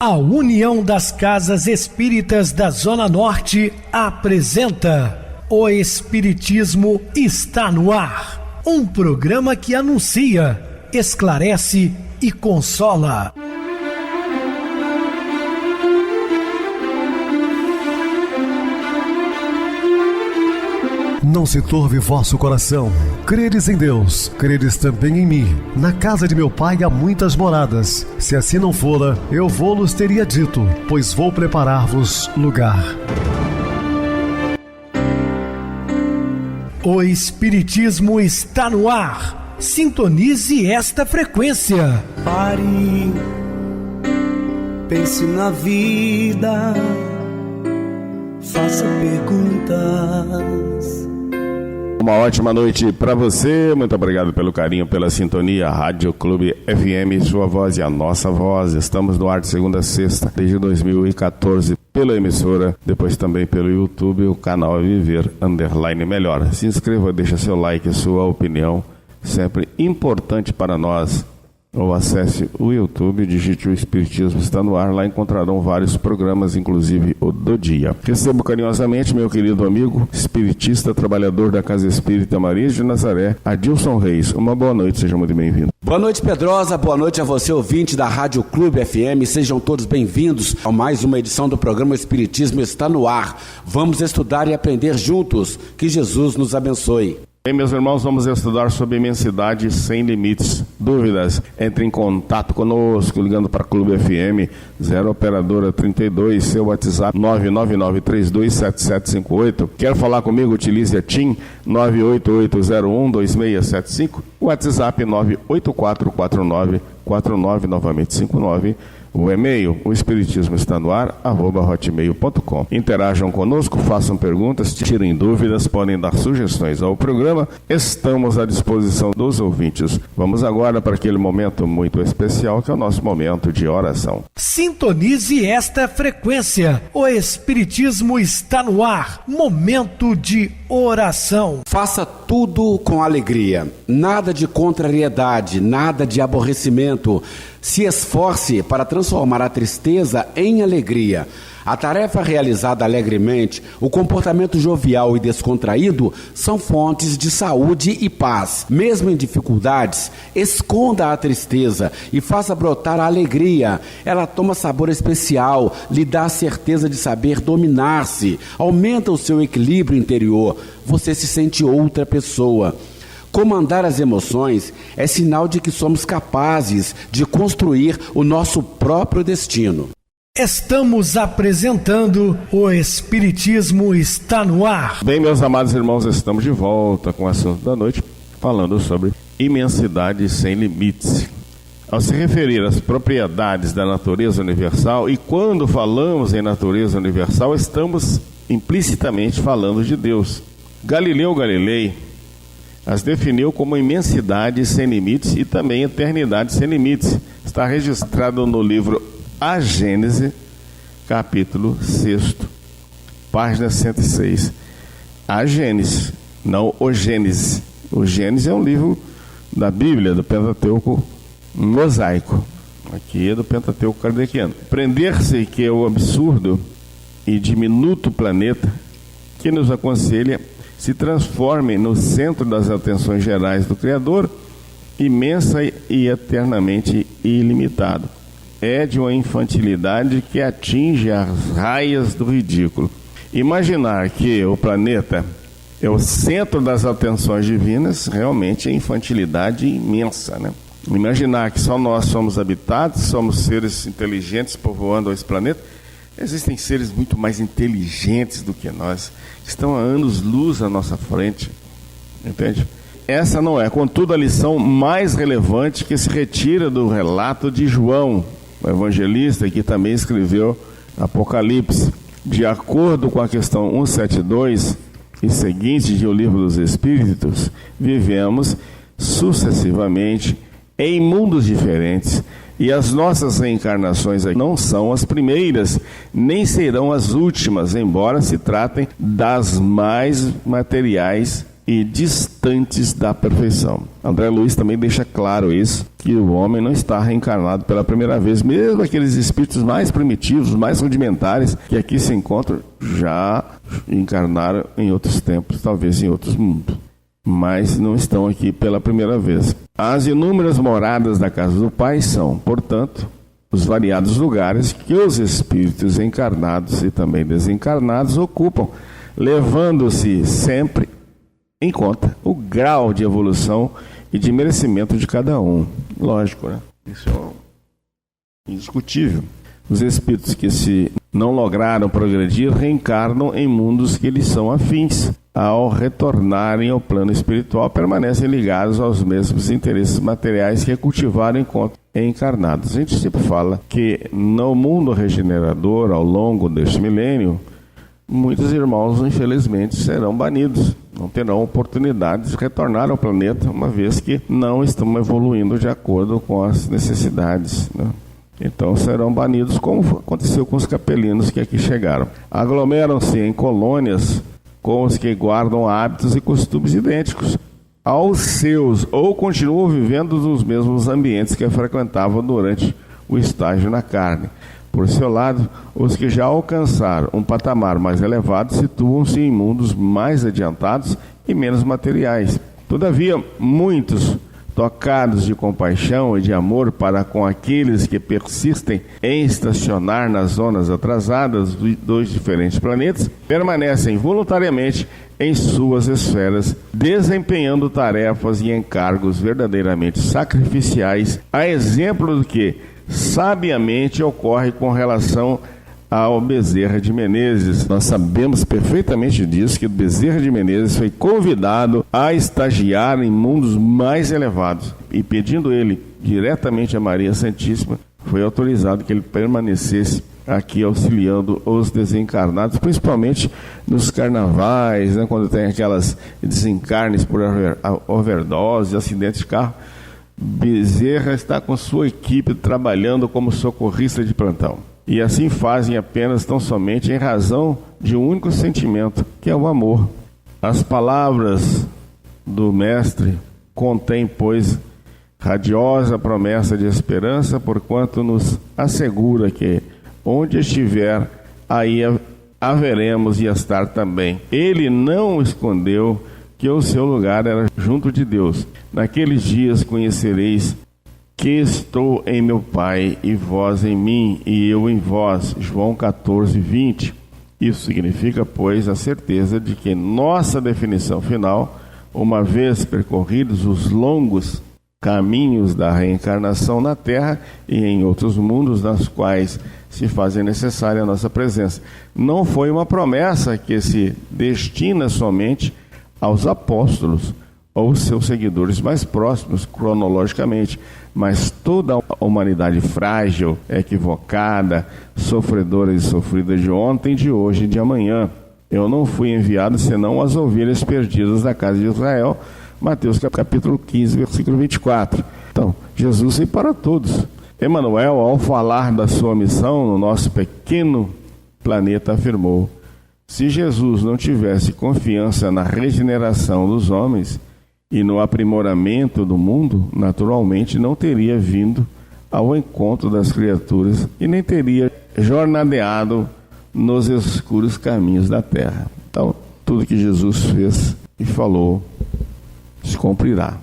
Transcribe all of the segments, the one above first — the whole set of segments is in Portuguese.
A União das Casas Espíritas da Zona Norte apresenta O Espiritismo está no ar. Um programa que anuncia, esclarece e consola. Não se turve vosso coração. Credes em Deus, credes também em mim. Na casa de meu pai há muitas moradas. Se assim não fora, eu vou-los teria dito, pois vou preparar-vos lugar. O Espiritismo está no ar. Sintonize esta frequência. Pare, pense na vida, faça perguntas. Uma ótima noite para você, muito obrigado pelo carinho, pela sintonia. Rádio Clube FM, sua voz e a nossa voz. Estamos no ar de segunda a sexta, desde 2014, pela emissora, depois também pelo YouTube, o canal Viver _ Melhor. Se inscreva, deixa seu like, sua opinião, sempre importante para nós. Ou acesse o YouTube, digite o Espiritismo está no ar, lá encontrarão vários programas, inclusive o do dia. Recebo carinhosamente meu querido amigo, espiritista, trabalhador da Casa Espírita Maria de Nazaré, Adilson Reis. Uma boa noite, seja muito bem-vindo. Boa noite, Pedrosa, boa noite a você, ouvinte da Rádio Clube FM, sejam todos bem-vindos a mais uma edição do programa Espiritismo está no ar. Vamos estudar e aprender juntos, que Jesus nos abençoe. Bem, meus irmãos, vamos estudar sobre imensidade sem limites. Dúvidas? Entre em contato conosco, ligando para Clube FM, 0 operadora 32, seu WhatsApp 999327758. Quer falar comigo? Utilize a TIM 988012675, WhatsApp 9844949, novamente 59. O e-mail, o Espiritismo está no ar, @hotmail.com. Interajam conosco, façam perguntas, tirem dúvidas, podem dar sugestões ao programa. Estamos à disposição dos ouvintes. Vamos agora para aquele momento muito especial, que é o nosso momento de oração. Sintonize esta frequência. O Espiritismo está no ar. Momento de oração. Faça tudo com alegria. Nada de contrariedade, nada de aborrecimento. Se esforce para transformar a tristeza em alegria. A tarefa realizada alegremente, o comportamento jovial e descontraído são fontes de saúde e paz. Mesmo em dificuldades, esconda a tristeza e faça brotar a alegria. Ela toma sabor especial, lhe dá a certeza de saber dominar-se, aumenta o seu equilíbrio interior. Você se sente outra pessoa. Comandar as emoções é sinal de que somos capazes de construir o nosso próprio destino. Estamos apresentando O Espiritismo está no ar. Bem, meus amados irmãos, estamos de volta com o assunto da noite, falando sobre imensidade sem limites. Ao se referir às propriedades da natureza universal, e quando falamos em natureza universal, estamos implicitamente falando de Deus. Galileu Galilei as definiu como imensidade sem limites e também eternidade sem limites. Está registrado no livro A Gênese, capítulo 6, página 106. A Gênese, não o Gênesis. O Gênesis é um livro da Bíblia, do Pentateuco mosaico. Aqui é do Pentateuco kardeciano. Prender-se que é o absurdo e diminuto planeta que nos aconselha se transforme no centro das atenções gerais do Criador, imensa e eternamente ilimitado. É de uma infantilidade que atinge as raias do ridículo. Imaginar que o planeta é o centro das atenções divinas realmente é infantilidade imensa, né? Imaginar que só nós somos habitados, somos seres inteligentes povoando esse planeta. Existem seres muito mais inteligentes do que nós, que estão a anos-luz à nossa frente, entende? Essa não é, contudo, a lição mais relevante que se retira do relato de João, o evangelista, que também escreveu Apocalipse. De acordo com a questão 172 e seguinte de O Livro dos Espíritos, vivemos sucessivamente em mundos diferentes, e as nossas reencarnações aqui não são as primeiras, nem serão as últimas, embora se tratem das mais materiais e distantes da perfeição. André Luiz também deixa claro isso, que o homem não está reencarnado pela primeira vez, mesmo aqueles espíritos mais primitivos, mais rudimentares, que aqui se encontram, já encarnaram em outros tempos, talvez em outros mundos, mas não estão aqui pela primeira vez. As inúmeras moradas da casa do Pai são, portanto, os variados lugares que os espíritos encarnados e também desencarnados ocupam, levando-se sempre em conta o grau de evolução e de merecimento de cada um. Lógico, né? Isso é indiscutível. Os espíritos que se não lograram progredir reencarnam em mundos que lhes são afins. Ao retornarem ao plano espiritual, permanecem ligados aos mesmos interesses materiais que cultivaram enquanto encarnados. A gente sempre fala que no mundo regenerador, ao longo deste milênio, muitos irmãos, infelizmente, serão banidos. Não terão oportunidade de retornar ao planeta, uma vez que não estão evoluindo de acordo com as necessidades, né? Então serão banidos, como aconteceu com os capelinos que aqui chegaram. Aglomeram-se em colônias com os que guardam hábitos e costumes idênticos aos seus, ou continuam vivendo nos mesmos ambientes que frequentavam durante o estágio na carne. Por seu lado, os que já alcançaram um patamar mais elevado situam-se em mundos mais adiantados e menos materiais. Todavia, muitos, tocados de compaixão e de amor para com aqueles que persistem em estacionar nas zonas atrasadas dos diferentes planetas, permanecem voluntariamente em suas esferas, desempenhando tarefas e encargos verdadeiramente sacrificiais, a exemplo do que sabiamente ocorre com relação ao Bezerra de Menezes. Nós sabemos perfeitamente disso, que o Bezerra de Menezes foi convidado a estagiar em mundos mais elevados, e pedindo ele diretamente a Maria Santíssima, foi autorizado que ele permanecesse aqui auxiliando os desencarnados, principalmente nos carnavais, né, quando tem aquelas desencarnes por overdose, acidentes de carro. Bezerra está com sua equipe trabalhando como socorrista de plantão. E assim fazem apenas tão somente em razão de um único sentimento, que é o amor. As palavras do Mestre contêm, pois, radiosa promessa de esperança, porquanto nos assegura que onde estiver, aí haveremos de estar também. Ele não escondeu que o seu lugar era junto de Deus. Naqueles dias conhecereis que estou em meu Pai, e vós em mim, e eu em vós. João 14, 20. Isso significa, pois, a certeza de que nossa definição final, uma vez percorridos os longos caminhos da reencarnação na Terra e em outros mundos nas quais se fazem necessária a nossa presença, não foi uma promessa que se destina somente aos apóstolos ou seus seguidores mais próximos cronologicamente, mas toda a humanidade frágil, equivocada, sofredora e sofrida de ontem, de hoje e de amanhã. Eu não fui enviado senão as ovelhas perdidas da casa de Israel. Mateus capítulo 15, versículo 24. Então, Jesus veio para todos. Emmanuel, ao falar da sua missão no nosso pequeno planeta, afirmou: se Jesus não tivesse confiança na regeneração dos homens e no aprimoramento do mundo, naturalmente não teria vindo ao encontro das criaturas e nem teria jornadeado nos escuros caminhos da terra. Então, tudo que Jesus fez e falou se cumprirá.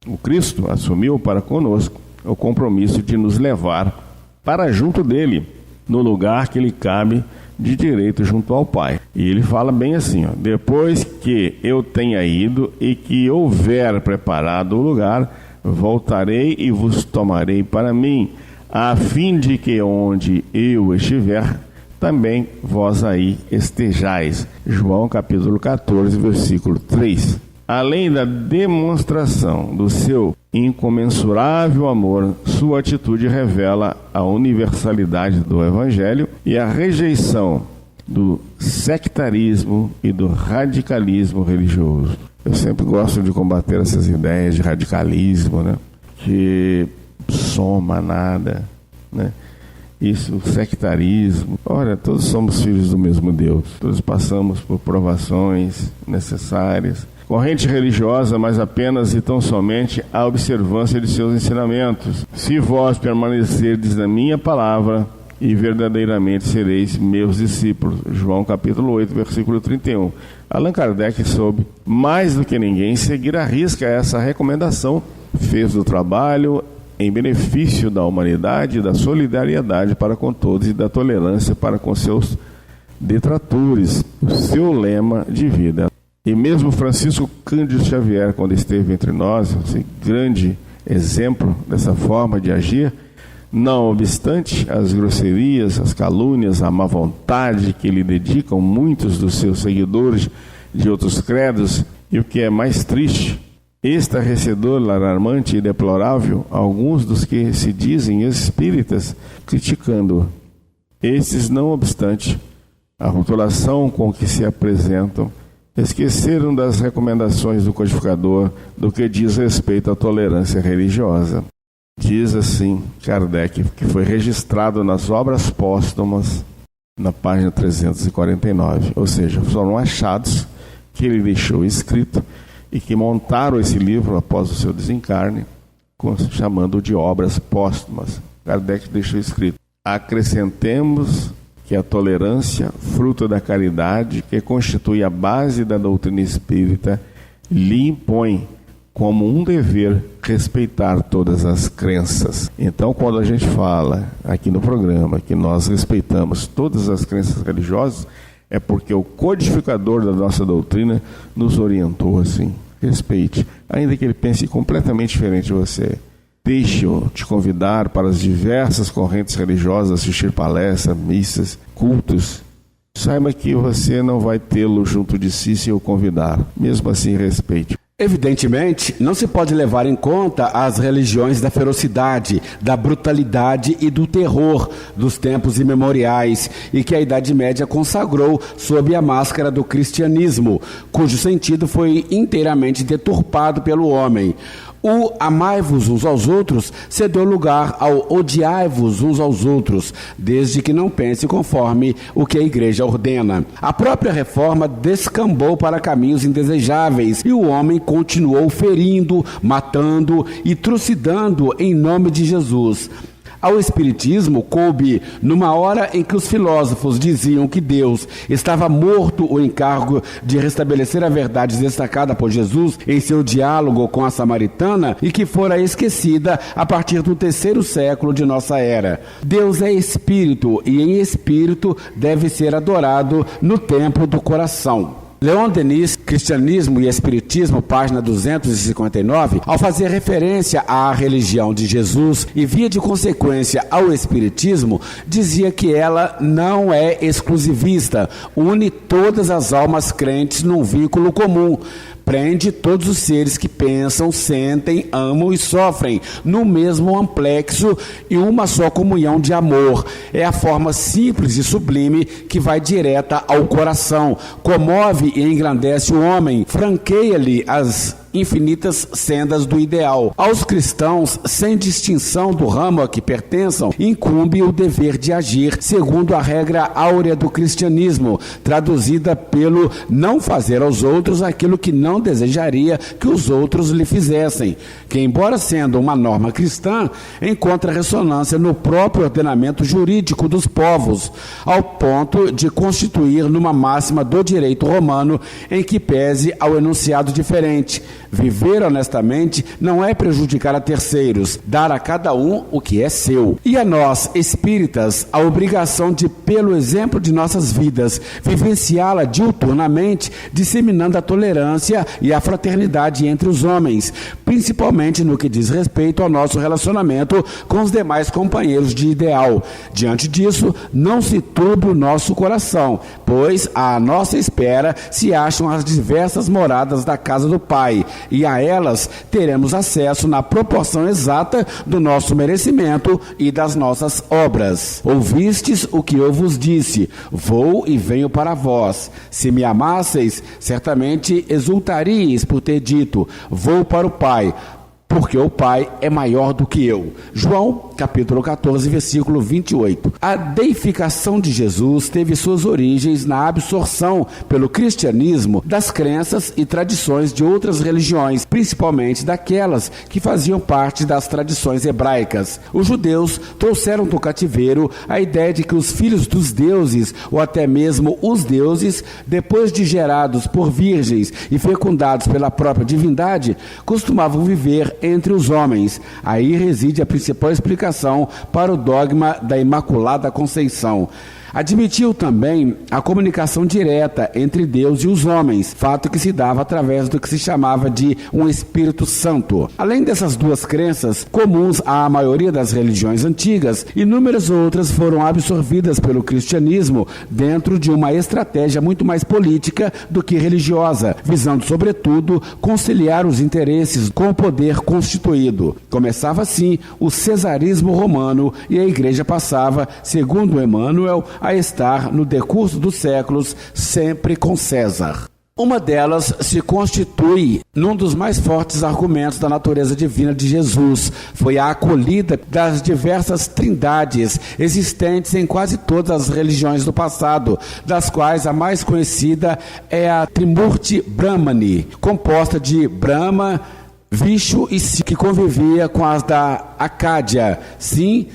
O Cristo assumiu para conosco o compromisso de nos levar para junto dele, no lugar que lhe cabe de direito junto ao Pai. E ele fala bem assim, depois que eu tenha ido e que houver preparado o lugar, voltarei e vos tomarei para mim, a fim de que onde eu estiver, também vós aí estejais. João capítulo 14, versículo 3. Além da demonstração do seu incomensurável amor, sua atitude revela a universalidade do Evangelho e a rejeição do sectarismo e do radicalismo religioso. Eu sempre gosto de combater essas ideias de radicalismo, né? Que soma nada, né? Isso, sectarismo. Olha, todos somos filhos do mesmo Deus. Todos passamos por provações necessárias. corrente religiosa, mas apenas e tão somente a observância de seus ensinamentos. Se vós permanecerdes na minha palavra, e verdadeiramente sereis meus discípulos. João capítulo 8, versículo 31. Allan Kardec soube, mais do que ninguém, seguir à risca essa recomendação. Fez do trabalho em benefício da humanidade, da solidariedade para com todos e da tolerância para com seus detratores, o seu lema de vida. E mesmo Francisco Cândido Xavier, quando esteve entre nós, esse grande exemplo dessa forma de agir, não obstante as grosserias, as calúnias, a má vontade que lhe dedicam muitos dos seus seguidores de outros credos, e o que é mais triste, estarrecedor, alarmante e deplorável, alguns dos que se dizem espíritas criticando-o. Estes, não obstante a rotulação com que se apresentam, esqueceram das recomendações do codificador do que diz respeito à tolerância religiosa. Diz assim Kardec, que foi registrado nas obras póstumas, na página 349, ou seja, foram achados que ele deixou escrito e que montaram esse livro após o seu desencarne, chamando de obras póstumas. Kardec deixou escrito: acrescentemos que a tolerância, fruto da caridade, que constitui a base da doutrina espírita, lhe impõe como um dever respeitar todas as crenças. Então, quando a gente fala aqui no programa que nós respeitamos todas as crenças religiosas, é porque o codificador da nossa doutrina nos orientou assim: respeite, ainda que ele pense completamente diferente de você. Deixe-o te convidar para as diversas correntes religiosas, assistir palestras, missas, cultos. Saiba que você não vai tê-lo junto de si se o convidar. Mesmo assim, respeite. Evidentemente, não se pode levar em conta as religiões da ferocidade, da brutalidade e do terror dos tempos imemoriais e que a Idade Média consagrou sob a máscara do cristianismo, cujo sentido foi inteiramente deturpado pelo homem. O amai-vos uns aos outros cedeu lugar ao odiai-vos uns aos outros, desde que não pense conforme o que a Igreja ordena. A própria reforma descambou para caminhos indesejáveis e o homem continuou ferindo, matando e trucidando em nome de Jesus. Ao Espiritismo coube, numa hora em que os filósofos diziam que Deus estava morto, o encargo de restabelecer a verdade destacada por Jesus em seu diálogo com a samaritana e que fora esquecida a partir do 3º século de nossa era. Deus é Espírito e em Espírito deve ser adorado no templo do coração. Leon Denis, Cristianismo e Espiritismo, página 259, ao fazer referência à religião de Jesus e, via de consequência, ao Espiritismo, dizia que ela não é exclusivista, une todas as almas crentes num vínculo comum. Prende todos os seres que pensam, sentem, amam e sofrem no mesmo amplexo e uma só comunhão de amor. É a forma simples e sublime que vai direta ao coração, comove e engrandece o homem, franqueia-lhe as infinitas sendas do ideal. Aos cristãos, sem distinção do ramo a que pertençam, incumbe o dever de agir segundo a regra áurea do cristianismo, traduzida pelo não fazer aos outros aquilo que não desejaria que os outros lhe fizessem, que, embora sendo uma norma cristã, encontra ressonância no próprio ordenamento jurídico dos povos, ao ponto de constituir numa máxima do direito romano em que pese ao enunciado diferente: viver honestamente não é prejudicar a terceiros, dar a cada um o que é seu. E a nós, espíritas, a obrigação de, pelo exemplo de nossas vidas, vivenciá-la diuturnamente, disseminando a tolerância e a fraternidade entre os homens, principalmente no que diz respeito ao nosso relacionamento com os demais companheiros de ideal. Diante disso, não se turbe o nosso coração, pois à nossa espera se acham as diversas moradas da casa do Pai, e a elas teremos acesso na proporção exata do nosso merecimento e das nossas obras. Ouvistes o que eu vos disse: vou e venho para vós. Se me amasseis, certamente exultaríeis por ter dito: vou para o Pai, porque o Pai é maior do que eu. João, capítulo 14, versículo 28. A deificação de Jesus teve suas origens na absorção pelo cristianismo das crenças e tradições de outras religiões, principalmente daquelas que faziam parte das tradições hebraicas. Os judeus trouxeram do cativeiro a ideia de que os filhos dos deuses, ou até mesmo os deuses, depois de gerados por virgens e fecundados pela própria divindade, costumavam viver entre os homens. Aí reside a principal explicação para o dogma da Imaculada Conceição. Admitiu também a comunicação direta entre Deus e os homens, fato que se dava através do que se chamava de um Espírito Santo. Além dessas duas crenças, comuns à maioria das religiões antigas, inúmeras outras foram absorvidas pelo cristianismo dentro de uma estratégia muito mais política do que religiosa, visando, sobretudo, conciliar os interesses com o poder constituído. Começava assim o cesarismo romano e a Igreja passava, segundo Emmanuel, a estar, no decurso dos séculos, sempre com César. Uma delas se constitui num dos mais fortes argumentos da natureza divina de Jesus. Foi a acolhida das diversas trindades existentes em quase todas as religiões do passado, das quais a mais conhecida é a Trimurti Brahmani, composta de Brahma, Vishnu e Shiva, que convivia com as da Acádia, Sim,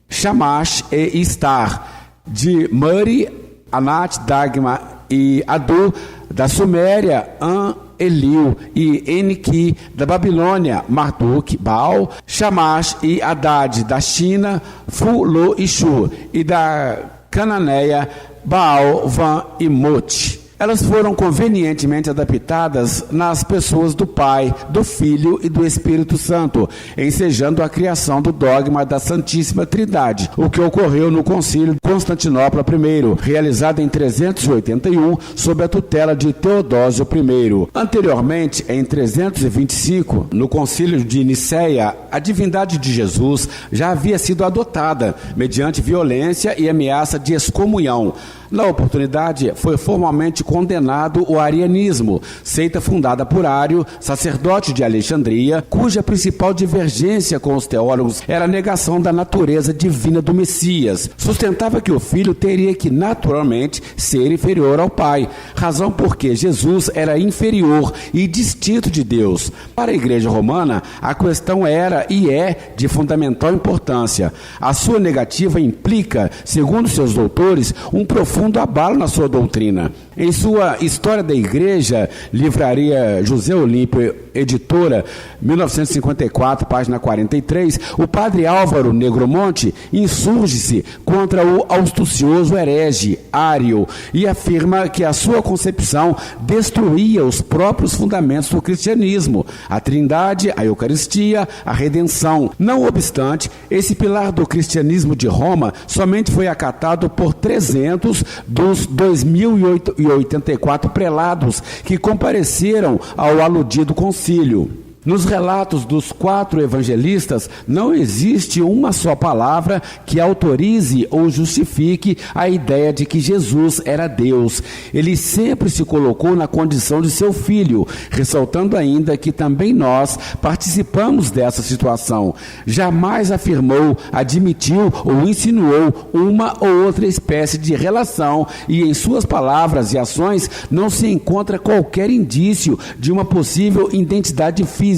Shamash e Istar, de Muri, Anat, Dagma e Adu, da Suméria, An, Eliu e Enki, da Babilônia, Marduk, Baal, Shamash e Haddad, da China, Fu, Lo e Shu, e da Cananeia, Baal, Van e Mot. Elas foram convenientemente adaptadas nas pessoas do Pai, do Filho e do Espírito Santo, ensejando a criação do dogma da Santíssima Trindade, o que ocorreu no Concílio de Constantinopla I, realizado em 381, sob a tutela de Teodósio I. Anteriormente, em 325, no Concílio de Nicéia, a divindade de Jesus já havia sido adotada, mediante violência e ameaça de excomunhão. Na oportunidade, foi formalmente condenado o arianismo, seita fundada por Ário, sacerdote de Alexandria, cuja principal divergência com os teólogos era a negação da natureza divina do Messias. Sustentava que o Filho teria que, naturalmente, ser inferior ao Pai, razão porque Jesus era inferior e distinto de Deus. Para a Igreja Romana, a questão era e é de fundamental importância. A sua negativa implica, segundo seus doutores, um profundo abalo na sua doutrina. Em sua História da Igreja, Livraria José Olímpio, editora, 1954, página 43, o padre Álvaro Negromonte insurge-se contra o astucioso herege Ário e afirma que a sua concepção destruía os próprios fundamentos do cristianismo, a Trindade, a Eucaristia, a redenção. Não obstante, esse pilar do cristianismo de Roma somente foi acatado por 300 dos 2.084 prelados que compareceram ao aludido concílio. Nos relatos dos 4 evangelistas, não existe uma só palavra que autorize ou justifique a ideia de que Jesus era Deus. Ele sempre se colocou na condição de seu filho, ressaltando ainda que também nós participamos dessa situação. Jamais afirmou, admitiu ou insinuou uma ou outra espécie de relação e em suas palavras e ações não se encontra qualquer indício de uma possível identidade física.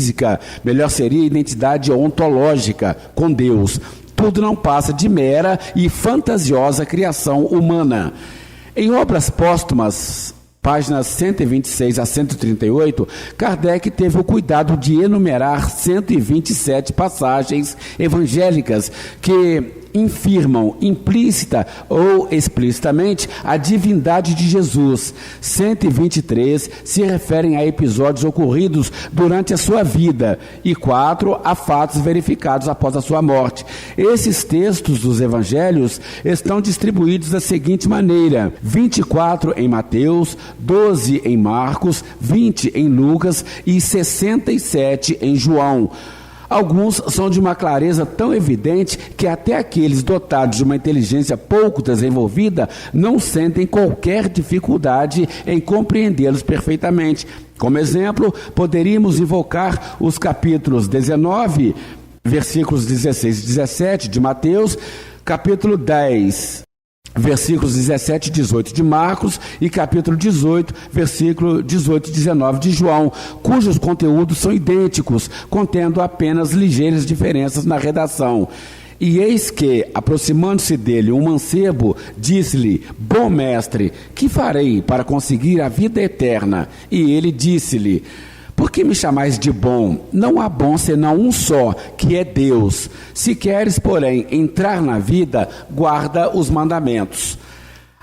Melhor seria identidade ontológica com Deus. Tudo não passa de mera e fantasiosa criação humana. Em obras póstumas, páginas 126 a 138, Kardec teve o cuidado de enumerar 127 passagens evangélicas que infirmam implícita ou explicitamente a divindade de Jesus. 123 se referem a episódios ocorridos durante a sua vida e 4 a fatos verificados após a sua morte. Esses textos dos evangelhos estão distribuídos da seguinte maneira: 24 em Mateus, 12 em Marcos, 20 em Lucas e 67 em João. Alguns são de uma clareza tão evidente que até aqueles dotados de uma inteligência pouco desenvolvida não sentem qualquer dificuldade em compreendê-los perfeitamente. Como exemplo, poderíamos invocar os capítulos 19, versículos 16 e 17 de Mateus, capítulo 10, versículos 17 e 18 de Marcos e capítulo 18, versículo 18 e 19 de João, cujos conteúdos são idênticos, contendo apenas ligeiras diferenças na redação. E eis que, aproximando-se dele um mancebo, disse-lhe: Bom mestre, que farei para conseguir a vida eterna? E ele disse-lhe: Por que me chamais de bom? Não há bom senão um só, que é Deus. Se queres, porém, entrar na vida, guarda os mandamentos.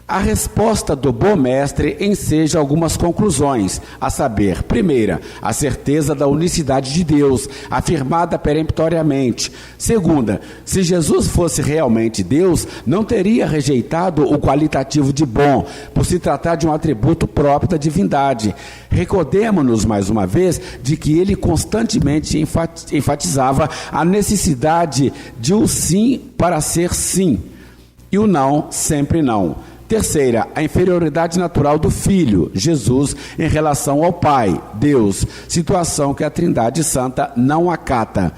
A resposta do bom mestre enseja algumas conclusões, a saber, primeira, a certeza da unicidade de Deus, afirmada peremptoriamente. Segunda, se Jesus fosse realmente Deus, não teria rejeitado o qualitativo de bom, por se tratar de um atributo próprio da divindade. Recordemo-nos, mais uma vez, de que ele constantemente enfatizava a necessidade de o sim para ser sim, e o não sempre não. Terceira, a inferioridade natural do Filho, Jesus, em relação ao Pai, Deus, situação que a Trindade Santa não acata.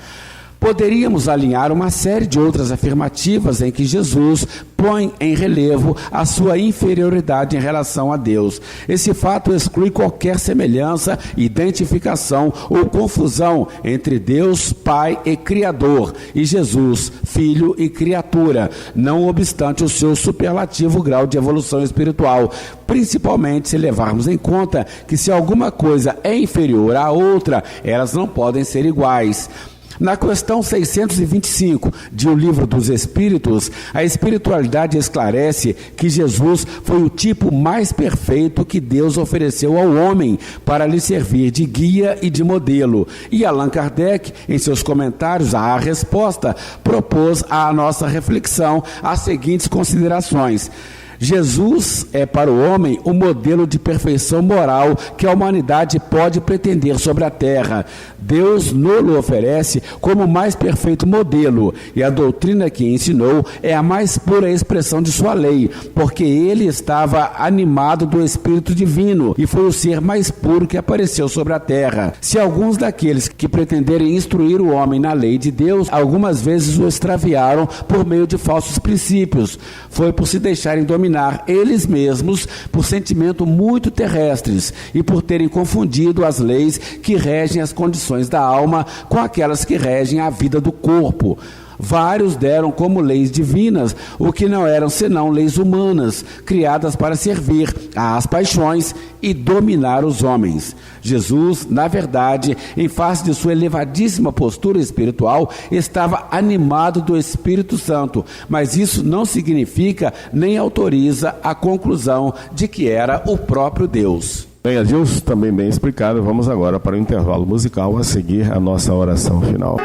Poderíamos alinhar uma série de outras afirmativas em que Jesus põe em relevo a sua inferioridade em relação a Deus. Esse fato exclui qualquer semelhança, identificação ou confusão entre Deus, Pai e Criador, e Jesus, Filho e criatura, não obstante o seu superlativo grau de evolução espiritual, principalmente se levarmos em conta que se alguma coisa é inferior à outra, elas não podem ser iguais. Na questão 625 de O Livro dos Espíritos, a espiritualidade esclarece que Jesus foi o tipo mais perfeito que Deus ofereceu ao homem para lhe servir de guia e de modelo. E Allan Kardec, em seus comentários à resposta, propôs à nossa reflexão as seguintes considerações. Jesus é para o homem o modelo de perfeição moral que a humanidade pode pretender sobre a terra. Deus nos oferece como o mais perfeito modelo, e a doutrina que ensinou é a mais pura expressão de sua lei, porque ele estava animado do Espírito Divino e foi o ser mais puro que apareceu sobre a terra. Se alguns daqueles que pretenderem instruir o homem na lei de Deus, algumas vezes o extraviaram por meio de falsos princípios, foi por se deixarem dominar eles mesmos por sentimentos muito terrestres e por terem confundido as leis que regem as condições da alma com aquelas que regem a vida do corpo. Vários deram como leis divinas o que não eram senão leis humanas, criadas para servir às paixões e dominar os homens. Jesus, na verdade, em face de sua elevadíssima postura espiritual, estava animado do Espírito Santo, mas isso não significa nem autoriza a conclusão de que era o próprio Deus. Bem, Adilson, também bem explicado. Vamos agora para o intervalo musical, a seguir a nossa oração final.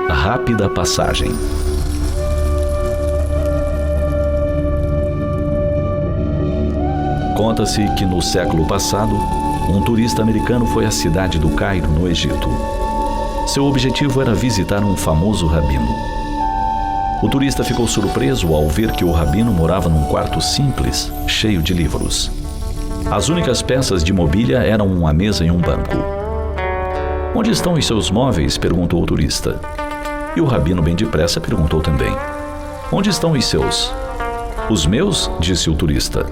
Rápida passagem. Conta-se que no século passado, um turista americano foi à cidade do Cairo, no Egito. Seu objetivo era visitar um famoso rabino. O turista ficou surpreso ao ver que o rabino morava num quarto simples, cheio de livros. As únicas peças de mobília eram uma mesa e um banco. "Onde estão os seus móveis?", perguntou o turista. E o rabino bem depressa perguntou também: "Onde estão os seus?" "Os meus?", disse o turista.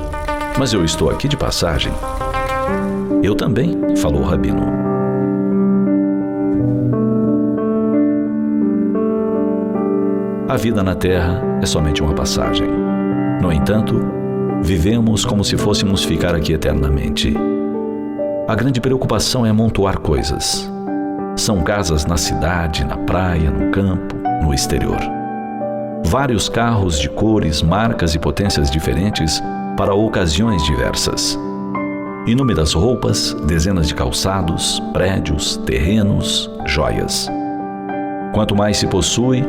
"Mas eu estou aqui de passagem." "Eu também", falou o rabino. A vida na Terra é somente uma passagem. No entanto, vivemos como se fôssemos ficar aqui eternamente. A grande preocupação é amontoar coisas. São casas na cidade, na praia, no campo, no exterior. Vários carros de cores, marcas e potências diferentes para ocasiões diversas. Inúmeras roupas, dezenas de calçados, prédios, terrenos, joias. Quanto mais se possui,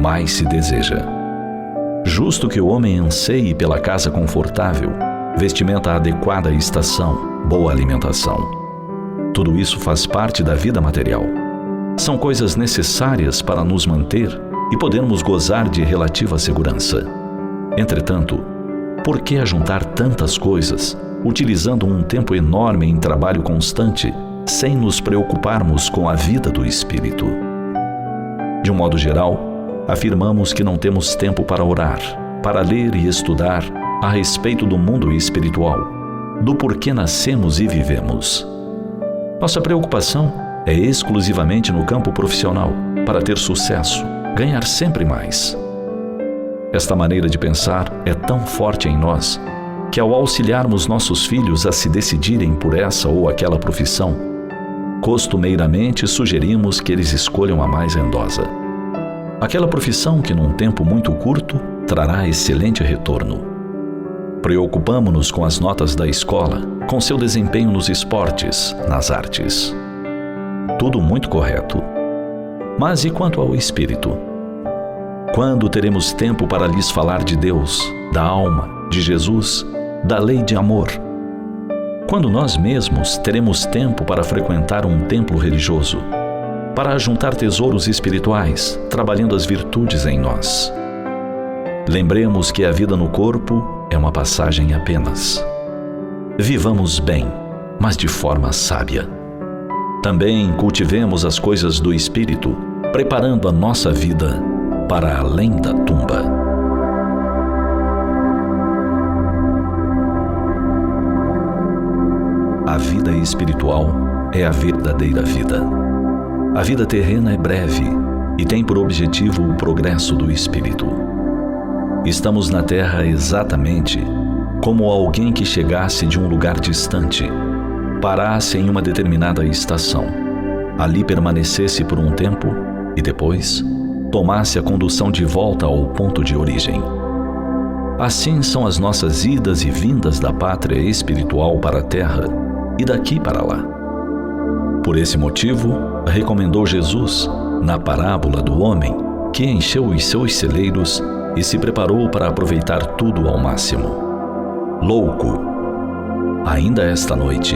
mais se deseja. Justo que o homem anseie pela casa confortável, vestimenta adequada à estação, boa alimentação. Tudo isso faz parte da vida material. São coisas necessárias para nos manter e podermos gozar de relativa segurança. Entretanto, por que ajuntar tantas coisas, utilizando um tempo enorme em trabalho constante, sem nos preocuparmos com a vida do espírito? De um modo geral, afirmamos que não temos tempo para orar, para ler e estudar a respeito do mundo espiritual, do porquê nascemos e vivemos. Nossa preocupação é exclusivamente no campo profissional, para ter sucesso, ganhar sempre mais. Esta maneira de pensar é tão forte em nós que, ao auxiliarmos nossos filhos a se decidirem por essa ou aquela profissão, costumeiramente sugerimos que eles escolham a mais rendosa. Aquela profissão que, num tempo muito curto, trará excelente retorno. Preocupamo-nos com as notas da escola, com seu desempenho nos esportes, nas artes. Tudo muito correto. Mas e quanto ao espírito? Quando teremos tempo para lhes falar de Deus, da alma, de Jesus, da lei de amor? Quando nós mesmos teremos tempo para frequentar um templo religioso, para ajuntar tesouros espirituais, trabalhando as virtudes em nós? Lembremos que a vida no corpo é uma passagem apenas. Vivamos bem, mas de forma sábia. Também cultivemos as coisas do espírito, preparando a nossa vida para além da tumba. A vida espiritual é a verdadeira vida. A vida terrena é breve e tem por objetivo o progresso do espírito. Estamos na Terra exatamente como alguém que chegasse de um lugar distante, parasse em uma determinada estação, ali permanecesse por um tempo e depois tomasse a condução de volta ao ponto de origem. Assim são as nossas idas e vindas da pátria espiritual para a Terra e daqui para lá. Por esse motivo, recomendou Jesus, na parábola do homem, que encheu os seus celeiros e se preparou para aproveitar tudo ao máximo. Louco! Ainda esta noite,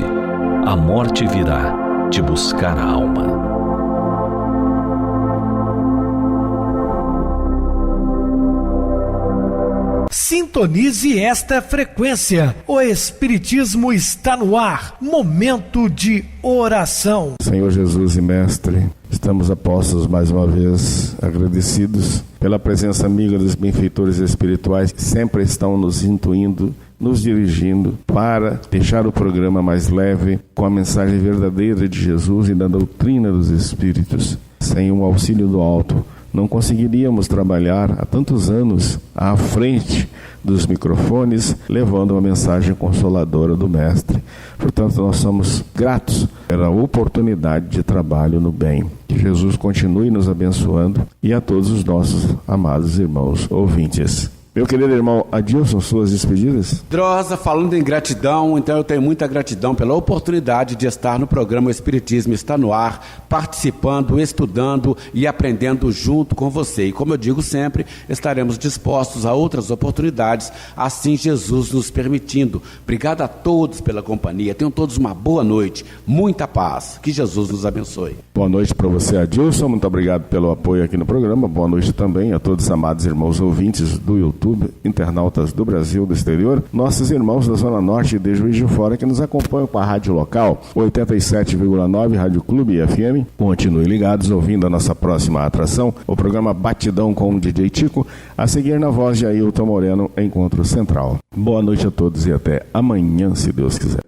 a morte virá te buscar a alma. Sintonize esta frequência. O Espiritismo está no ar. Momento de oração. Senhor Jesus e Mestre, estamos apostos mais uma vez, agradecidos pela presença amiga dos benfeitores espirituais que sempre estão nos intuindo, nos dirigindo para deixar o programa mais leve, com a mensagem verdadeira de Jesus e da doutrina dos Espíritos. Sem o auxílio do alto, não conseguiríamos trabalhar há tantos anos à frente dos microfones, levando uma mensagem consoladora do Mestre. Portanto, nós somos gratos pela oportunidade de trabalho no bem. Que Jesus continue nos abençoando e a todos os nossos amados irmãos ouvintes. Meu querido irmão Adilson, suas despedidas? Drosa, falando em gratidão, então eu tenho muita gratidão pela oportunidade de estar no programa O Espiritismo Está no Ar, participando, estudando e aprendendo junto com você. E como eu digo sempre, estaremos dispostos a outras oportunidades, assim Jesus nos permitindo. Obrigado a todos pela companhia, tenham todos uma boa noite, muita paz, que Jesus nos abençoe. Boa noite para você, Adilson, muito obrigado pelo apoio aqui no programa. Boa noite também a todos os amados irmãos ouvintes do YouTube, internautas do Brasil, do exterior, nossos irmãos da Zona Norte e de Juiz de Fora que nos acompanham com a rádio local 87,9 Rádio Clube FM. Continuem ligados ouvindo a nossa próxima atração, o programa Batidão com o DJ Tico, a seguir na voz de Ailton Moreno, Encontro Central. Boa noite a todos e até amanhã, se Deus quiser.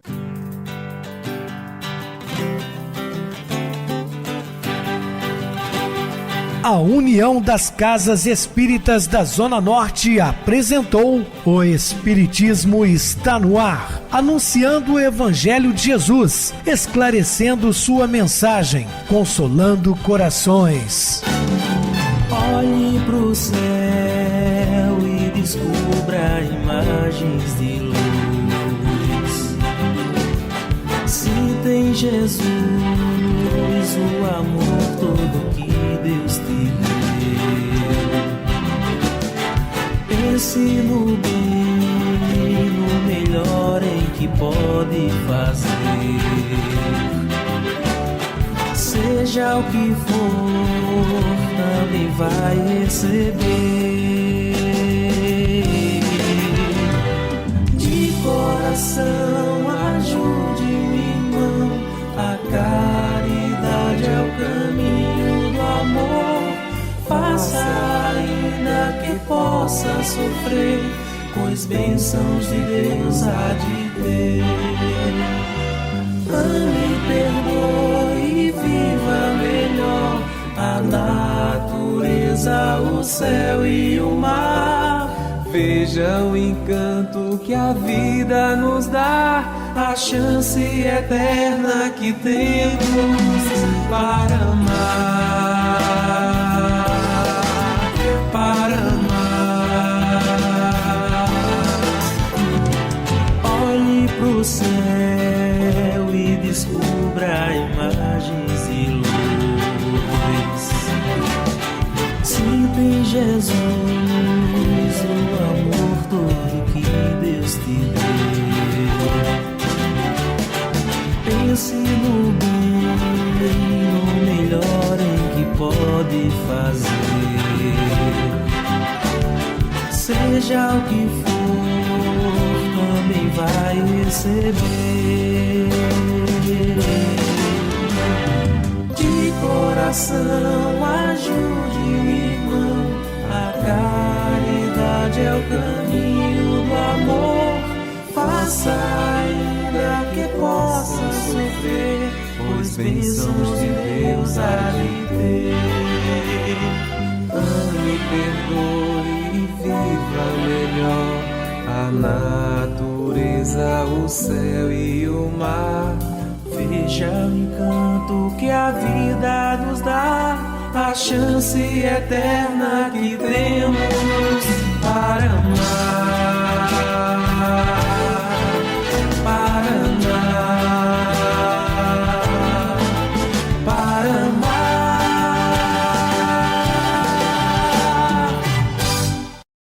A União das Casas Espíritas da Zona Norte apresentou O Espiritismo Está no Ar, anunciando o Evangelho de Jesus, esclarecendo sua mensagem, consolando corações. Olhe pro céu e descubra imagens de luz. Se tem Jesus, o amor todo que Deus te deu. Pense no bem, no melhor em que pode fazer. seja o que for, também vai receber. De coração, ajude-me, irmão, a caridade é o caminho do amor. Faça ainda que possa sofrer, pois bênçãos de Deus há de ter. Ame, perdoe e viva melhor a natureza, o céu e o mar. Veja o encanto que a vida nos dá, a chance eterna que temos para amar, para amar. Olhe pro céu e descubra imagens e luz. Sinta em Jesus o amor todo que Deus te deu. Pense no bem, no melhor em que pode fazer. Seja o que for, também vai receber. De coração, ajude-me, irmão, a caridade é o caminho do amor. Faça ainda que possa sofrer, pois bênçãos de Deus há de ter. Ame, perdoe e viva melhor a natureza, o céu e o mar. Veja o encanto que a vida nos dá, a chance eterna que temos para amar.